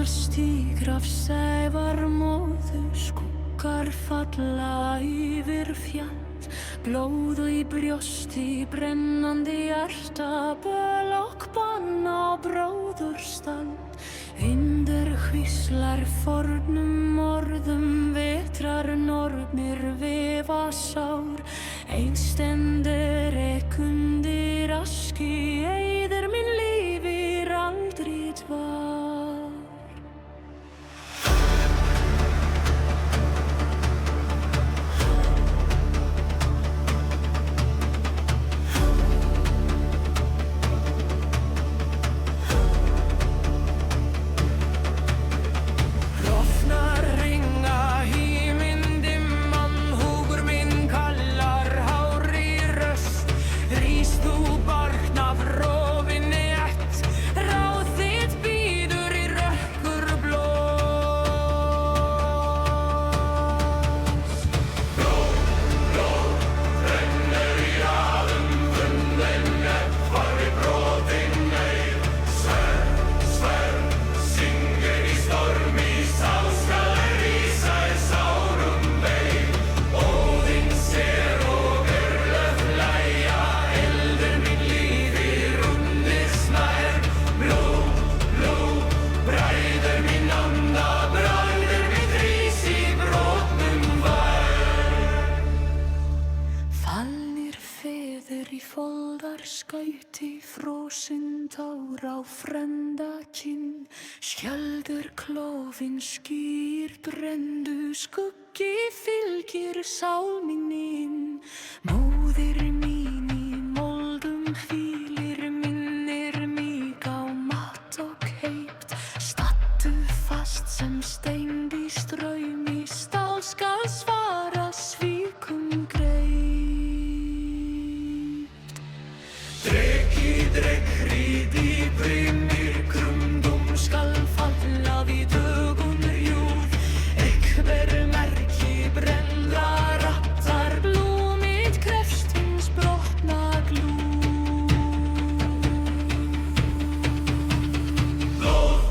Setjast í grafsævar móðu, skuggar falla yfir fjall, blóð í brjósti, brennandi hjarta, böl og bann á bróðurstall. Vindur hvíslar fornum orðum, vetrar normir vefa sár, ein stendur ekk undir aski, eyðir minn lifir aldrei dvar. Skauti frosin tár á frænda kinn, skjöldur klofin skýr brenndu, skuggi fylgir sál mín inn. Móðir mín í moldum hvílir, minnir mig á mat og heipt, stattu fast sem steind í straumi, stál skal svara svikum greip. Dreg hrýt í brimir, krumdum skal falla við dögun rjúð, ekver merki brennda rattar, blómið krefst hins brotna glúð. Blóð,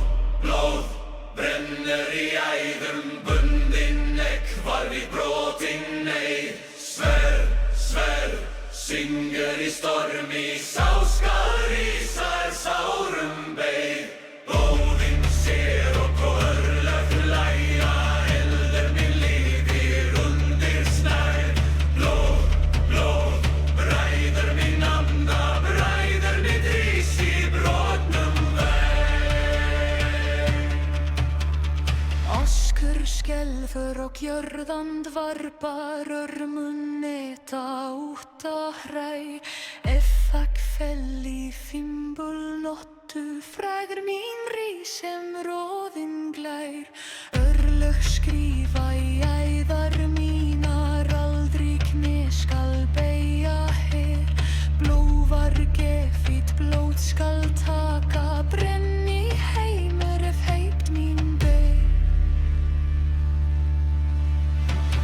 blóð, brennur í æðum, bundin ekk var við brotin neyð, sverð, sverð, syngur í stormi, sá skal rísa sárum beið. Óðinn sér og örlög hlæja, eldur minn lifir undir snær. Blóð, blóð, bræður minn anda, bræður minn rís í brotnum veg. Oskur skelfur og jörðand varpar, örmun eta út að hræ, effak fell í fimbulnóttu, frægr mín rís sem roðinn glær. Örlög skrifa í æðar mínar, aldrei kné skal beygja her, blóvar gefið blót skal taka, brenni heimur ef heipt mín ber.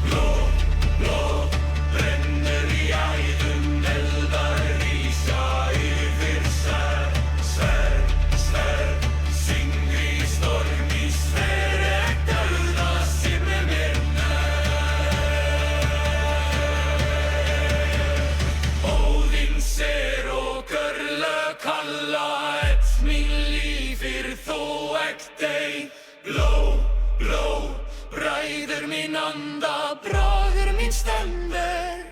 Blóð, blóð, brennur í æðum, eldar rísa yfir sverð, sverð, sverð, syngur í stormi, sverð ekk dauða sem mér nær. Óðinn sér og örlög kalla, ett mín lífir þó ekk dey. Blóð, blóð, bræður mín anda, bragur mín stendur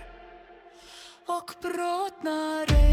og brotnar ei.